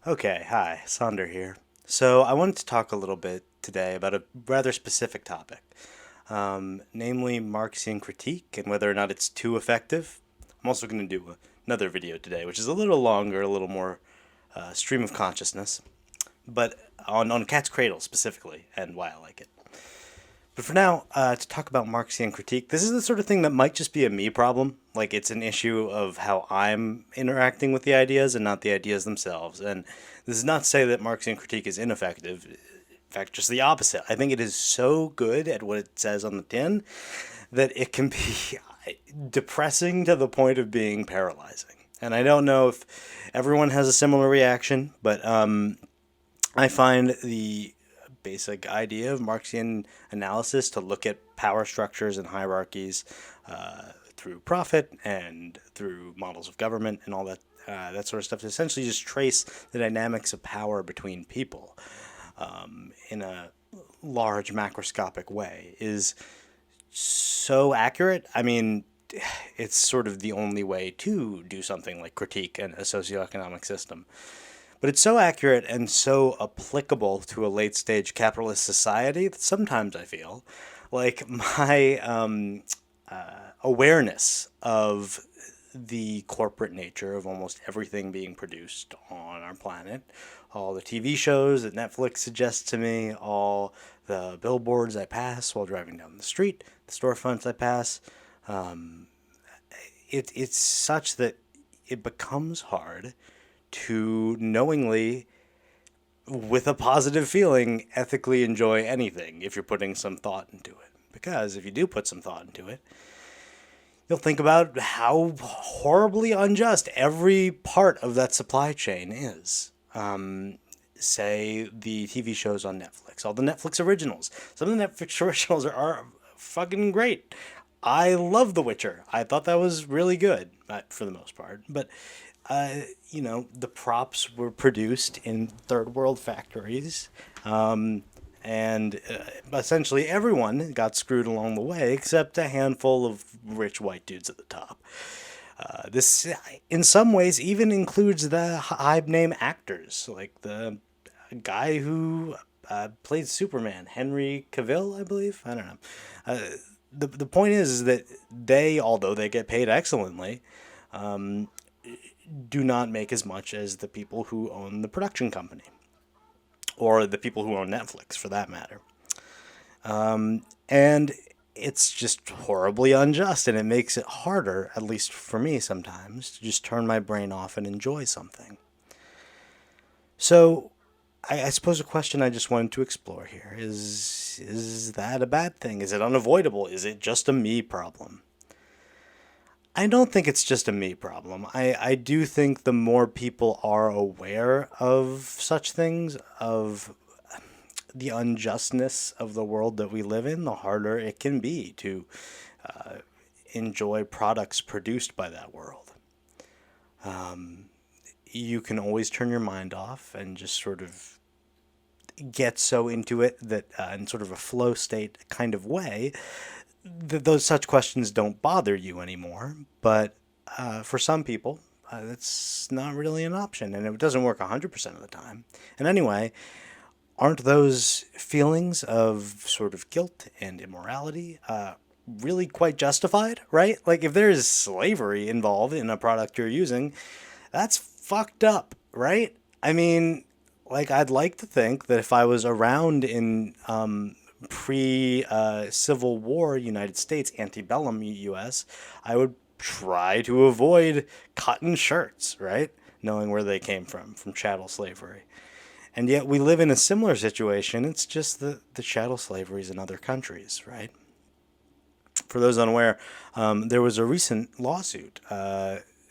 Okay, hi, Sander here. So, I wanted to talk a little bit today about a rather specific topic, namely Marxian critique and whether or not it's too effective. I'm also going to do another video today, which is a little longer, a little more stream of consciousness, but on Cat's Cradle specifically and why I like it. But for now, to talk about Marxian critique, this is the sort of thing that might just be a me problem. Like, it's an issue of how I'm interacting with the ideas and not the ideas themselves. And this is not to say that Marxian critique is ineffective. In fact, just the opposite. I think it is so good at what it says on the tin that it can be depressing to the point of being paralyzing. And I don't know if everyone has a similar reaction, but I find the basic idea of Marxian analysis to look at power structures and hierarchies through profit and through models of government and all that sort of stuff to essentially just trace the dynamics of power between people in a large macroscopic way is so accurate. I mean, it's sort of the only way to do something like critique a socioeconomic system. But it's so accurate and so applicable to a late stage capitalist society that sometimes I feel like my awareness of the corporate nature of almost everything being produced on our planet, all the TV shows that Netflix suggests to me, all the billboards I pass while driving down the street, the storefronts I pass, it's such that it becomes hard to knowingly, with a positive feeling, ethically enjoy anything if you're putting some thought into it. Because if you do put some thought into it, you'll think about how horribly unjust every part of that supply chain is. Say the TV shows on Netflix, all the Netflix originals. Some of the Netflix originals are fucking great. I love The Witcher. I thought that was really good, for the most part. But the props were produced in third world factories, and essentially everyone got screwed along the way except a handful of rich white dudes at the top. This, in some ways, even includes the high name actors, like the guy who played Superman, Henry Cavill, I believe. I don't know. The point is that they, although they get paid excellently, do not make as much as the people who own the production company or the people who own Netflix, for that matter. And it's just horribly unjust, and it makes it harder, at least for me sometimes, to just turn my brain off and enjoy something. So, I suppose a question I just wanted to explore here is that a bad thing? Is it unavoidable? Is it just a me problem? I don't think it's just a me problem. I do think the more people are aware of such things, of the unjustness of the world that we live in, the harder it can be to enjoy products produced by that world. You can always turn your mind off and just sort of get so into it that in sort of a flow state kind of way that those such questions don't bother you anymore. But for some people, that's not really an option, and it doesn't work 100% of the time. And anyway, aren't those feelings of sort of guilt and immorality really quite justified, right? Like, if there is slavery involved in a product you're using, that's fucked up, right? I mean, like, I'd like to think that if I was around in pre Civil War United States, antebellum US, I would try to avoid cotton shirts, right? Knowing where they came from chattel slavery. And yet we live in a similar situation. It's just the chattel slavery is in other countries, right? For those unaware, there was a recent lawsuit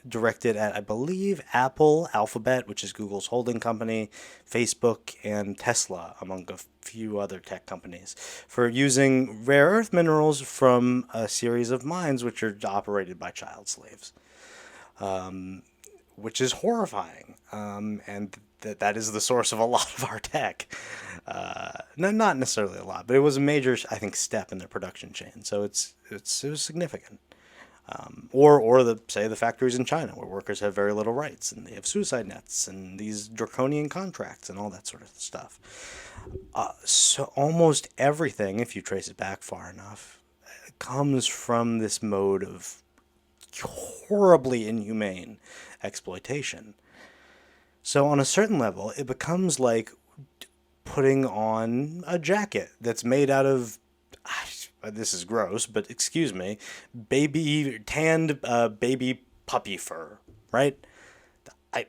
directed at, I believe, Apple, Alphabet, which is Google's holding company, Facebook, and Tesla, among a few other tech companies, for using rare earth minerals from a series of mines which are operated by child slaves, which is horrifying. And that is the source of a lot of our tech. No, not necessarily a lot, but it was a major, I think, step in their production chain. So it was significant. Or say the factories in China where workers have very little rights and they have suicide nets and these draconian contracts and all that sort of stuff. So almost everything, if you trace it back far enough, comes from this mode of horribly inhumane exploitation. So on a certain level, it becomes like putting on a jacket that's made out of, this is gross, but excuse me, tanned baby puppy fur, right? I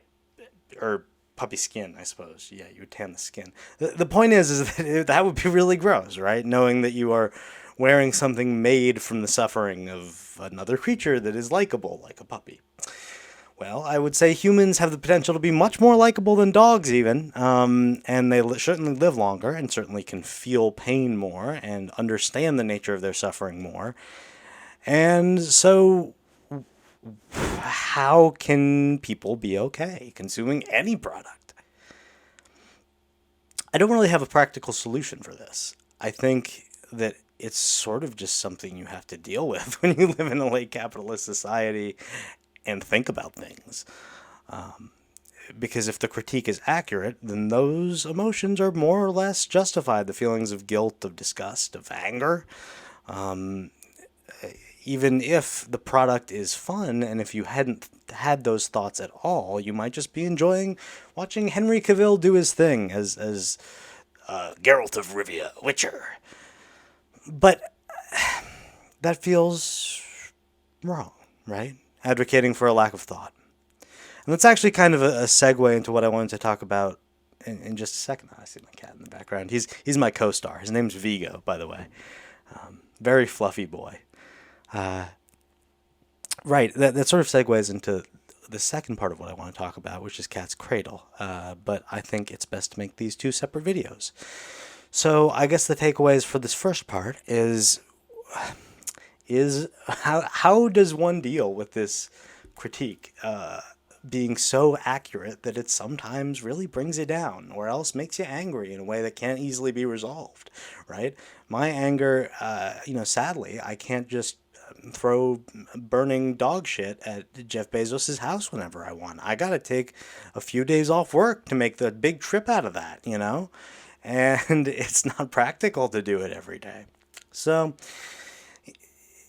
or puppy skin, I suppose. Yeah, you would tan the skin. The point is that that would be really gross, right? Knowing that you are wearing something made from the suffering of another creature that is likable, like a puppy. Well, I would say humans have the potential to be much more likable than dogs, even, and they certainly live longer and certainly can feel pain more and understand the nature of their suffering more. And so, how can people be okay consuming any product? I don't really have a practical solution for this. I think that it's sort of just something you have to deal with when you live in a late capitalist society and think about things. Because if the critique is accurate, then those emotions are more or less justified. The feelings of guilt, of disgust, of anger. Even if the product is fun, and if you hadn't had those thoughts at all, you might just be enjoying watching Henry Cavill do his thing as Geralt of Rivia, Witcher. But that feels wrong, right? Advocating for a lack of thought. And that's actually kind of a segue into what I wanted to talk about in just a second. I see my cat in the background. He's my co-star. His name's Vigo, by the way. Very fluffy boy. Right, that sort of segues into the second part of what I want to talk about, which is Cat's Cradle. But I think it's best to make these two separate videos. So I guess the takeaways for this first part is how does one deal with this critique being so accurate that it sometimes really brings you down, or else makes you angry in a way that can't easily be resolved, right? My anger, sadly, I can't just throw burning dog shit at Jeff Bezos's house whenever I want. I gotta take a few days off work to make the big trip out of that, and it's not practical to do it every day. So,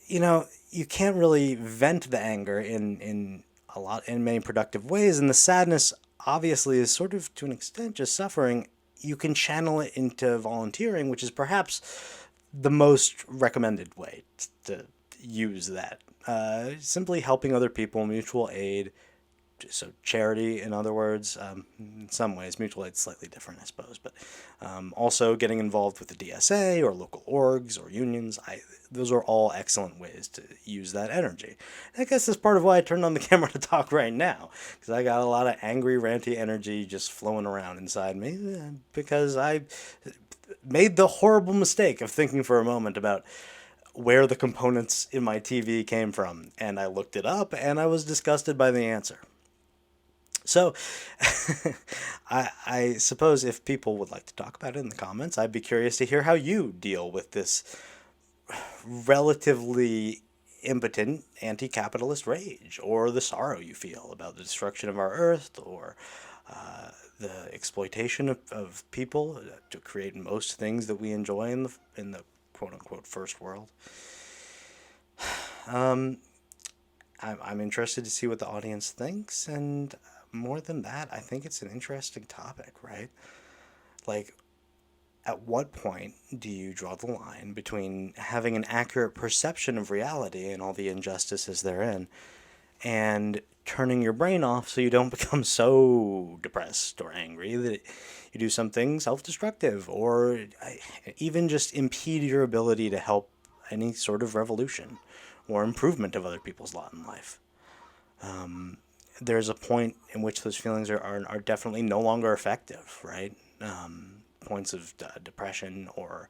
you can't really vent the anger in many productive ways, and the sadness obviously is sort of, to an extent, just suffering. You can channel it into volunteering, which is perhaps the most recommended way to use that. Simply helping other people, mutual aid, so charity, in other words. In some ways, mutual aid is slightly different, I suppose, but also getting involved with the DSA or local orgs or unions. Those are all excellent ways to use that energy. And I guess that's part of why I turned on the camera to talk right now, because I got a lot of angry, ranty energy just flowing around inside me, because I made the horrible mistake of thinking for a moment about where the components in my TV came from, and I looked it up, and I was disgusted by the answer. So, I suppose if people would like to talk about it in the comments, I'd be curious to hear how you deal with this relatively impotent anti-capitalist rage, or the sorrow you feel about the destruction of our Earth, or the exploitation of people to create most things that we enjoy in the quote-unquote first world. I'm interested to see what the audience thinks, and more than that, I think it's an interesting topic, right? Like, at what point do you draw the line between having an accurate perception of reality and all the injustices therein, and turning your brain off so you don't become so depressed or angry that you do something self-destructive, or even just impede your ability to help any sort of revolution or improvement of other people's lot in life? There's a point in which those feelings are definitely no longer effective, right? Points of depression, or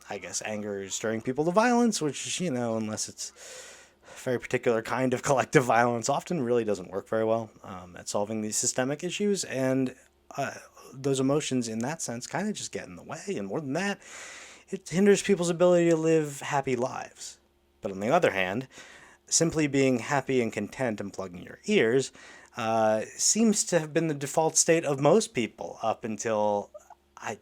I guess anger stirring people to violence, which, unless it's a very particular kind of collective violence, often really doesn't work very well at solving these systemic issues. And those emotions, in that sense, kind of just get in the way. And more than that, it hinders people's ability to live happy lives. But on the other hand, simply being happy and content and plugging your ears seems to have been the default state of most people up until, I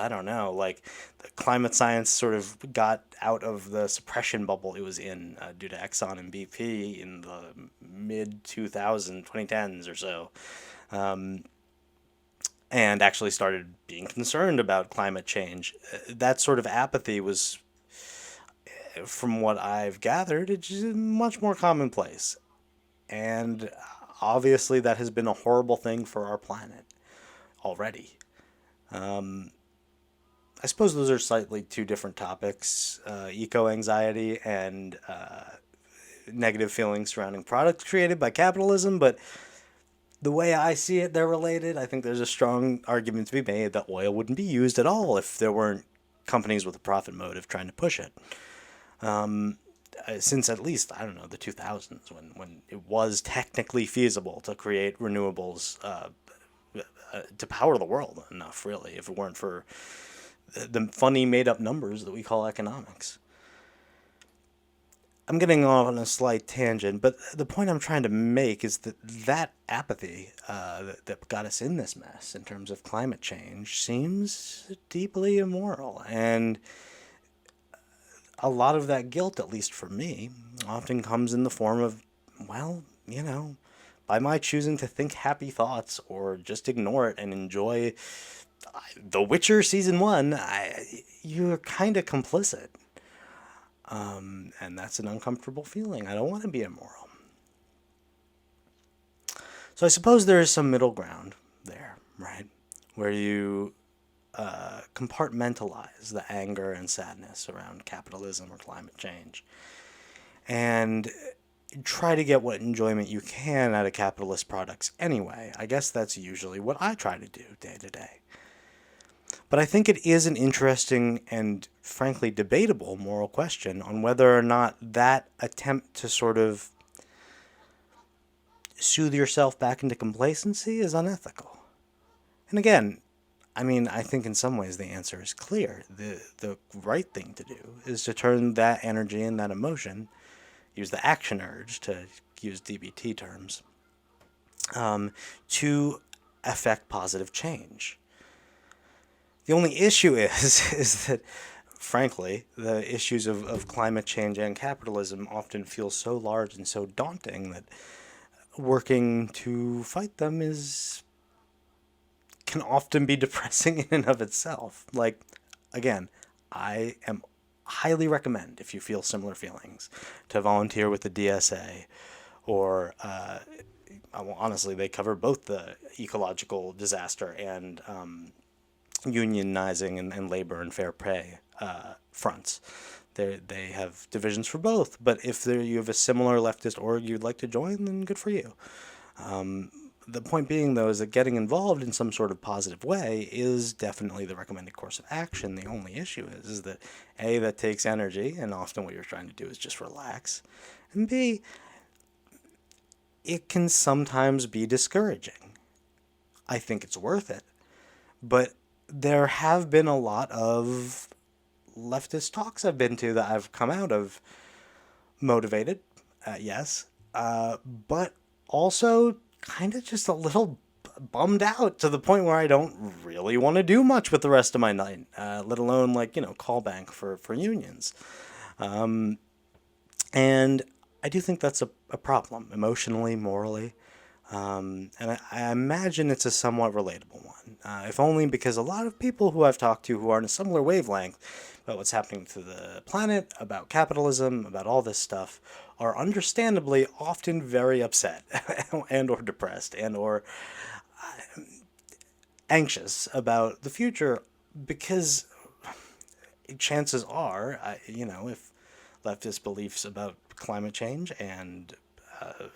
don't know, like the climate science sort of got out of the suppression bubble it was in due to Exxon and BP in the mid 2010s or so, and actually started being concerned about climate change. That sort of apathy was, from what I've gathered, it's much more commonplace. And obviously, that has been a horrible thing for our planet already. I suppose those are slightly two different topics, eco anxiety and negative feelings surrounding products created by capitalism, but the way I see it, they're related. I think there's a strong argument to be made that oil wouldn't be used at all if there weren't companies with a profit motive trying to push it. Since at least, I don't know, the 2000s, when it was technically feasible to create renewables to power the world enough, really, if it weren't for the funny made up numbers that we call economics. I'm getting off on a slight tangent, but the point I'm trying to make is that that apathy that got us in this mess in terms of climate change seems deeply immoral. And a lot of that guilt, at least for me, often comes in the form of, well, by my choosing to think happy thoughts or just ignore it and enjoy The Witcher season one, you're kind of complicit. And that's an uncomfortable feeling. I don't want to be immoral. So I suppose there is some middle ground there, right? Where you compartmentalize the anger and sadness around capitalism or climate change and try to get what enjoyment you can out of capitalist products anyway. I guess that's usually what I try to do day to day. But I think it is an interesting and frankly debatable moral question on whether or not that attempt to sort of soothe yourself back into complacency is unethical. And again, I think in some ways the answer is clear. The right thing to do is to turn that energy and that emotion, use the action urge to use DBT terms, to affect positive change. The only issue is that, frankly, the issues of climate change and capitalism often feel so large and so daunting that working to fight them can often be depressing in and of itself. Like, again, I am highly recommend, if you feel similar feelings, to volunteer with the DSA or honestly, they cover both the ecological disaster and unionizing and labor and fair pay fronts. They have divisions for both, but if you have a similar leftist org you'd like to join, then good for you. The point being, though, is that getting involved in some sort of positive way is definitely the recommended course of action. The only issue is that A, that takes energy, and often what you're trying to do is just relax, and B, it can sometimes be discouraging. I think it's worth it, but there have been a lot of leftist talks I've been to that I've come out of motivated, yes, but also kind of just a little bummed out to the point where I don't really want to do much with the rest of my night, let alone call bank for unions. And I do think that's a problem emotionally, morally. And I imagine it's a somewhat relatable one, if only because a lot of people who I've talked to who are in a similar wavelength about what's happening to the planet, about capitalism, about all this stuff, are understandably often very upset and or depressed and or anxious about the future because chances are, if leftist beliefs about climate change and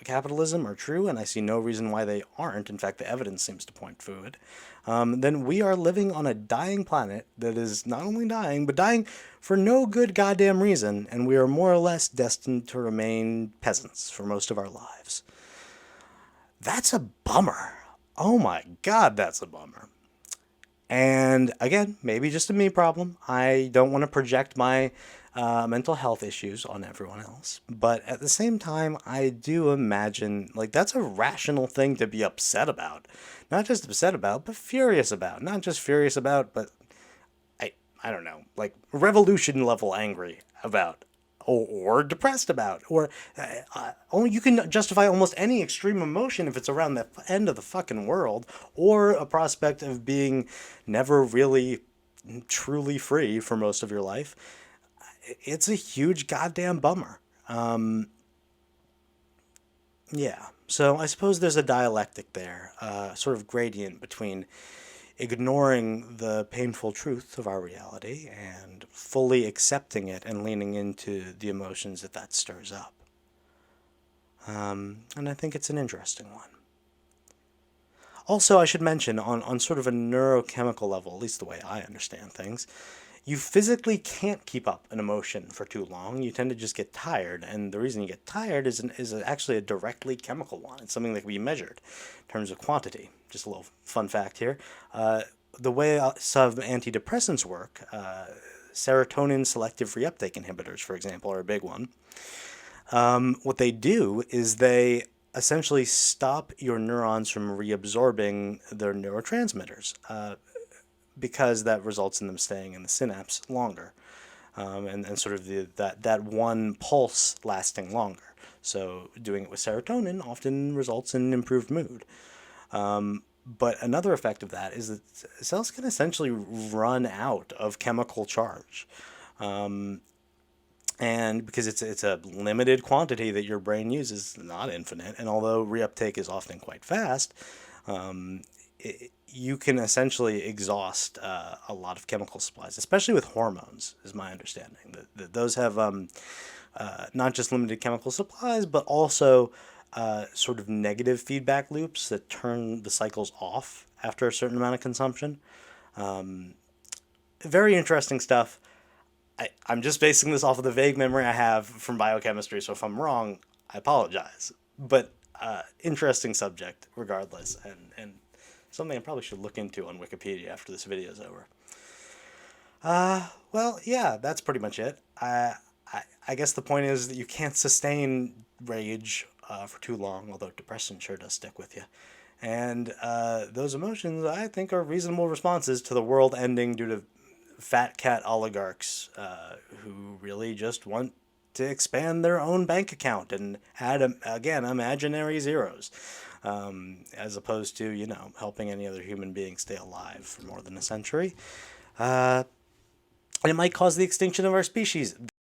capitalism are true, and I see no reason why they aren't. In fact, the evidence seems to point to it. Then we are living on a dying planet that is not only dying, but dying for no good goddamn reason, and we are more or less destined to remain peasants for most of our lives. That's a bummer. Oh my God, that's a bummer. And again, maybe just a me problem. I don't want to project my mental health issues on everyone else. But at the same time, I do imagine like that's a rational thing to be upset about. Not just upset about, but furious about. Not just furious about, but I I don't know, like revolution level angry about. Or depressed about, or you can justify almost any extreme emotion if it's around the end of the fucking world, or a prospect of being never really truly free for most of your life. It's a huge goddamn bummer. Yeah. So I suppose there's a dialectic there, sort of gradient between ignoring the painful truth of our reality and fully accepting it and leaning into the emotions that that stirs up. And I think it's an interesting one. Also, I should mention, on sort of a neurochemical level, at least the way I understand things, you physically can't keep up an emotion for too long. You tend to just get tired, and the reason you get tired is actually a directly chemical one. It's something that can be measured in terms of quantity. Just a little fun fact here. The way some antidepressants work, serotonin selective reuptake inhibitors, for example, are a big one. What they do is they essentially stop your neurons from reabsorbing their neurotransmitters, because that results in them staying in the synapse longer, and sort of that one pulse lasting longer. So doing it with serotonin often results in improved mood. But another effect of that is that cells can essentially run out of chemical charge. And because it's a limited quantity that your brain uses, not infinite, and although reuptake is often quite fast, you can essentially exhaust a lot of chemical supplies, especially with hormones, is my understanding. That those have not just limited chemical supplies, but also sort of negative feedback loops that turn the cycles off after a certain amount of consumption. Very interesting stuff. I'm just basing this off of the vague memory I have from biochemistry, so if I'm wrong, I apologize. But interesting subject, regardless, and something I probably should look into on Wikipedia after this video is over. Well, yeah, that's pretty much it. I guess the point is that you can't sustain rage for too long, although depression sure does stick with you. And those emotions, I think, are reasonable responses to the world ending due to fat cat oligarchs who really just want to expand their own bank account and add, again, imaginary zeros, as opposed to, helping any other human being stay alive for more than a century. And it might cause the extinction of our species.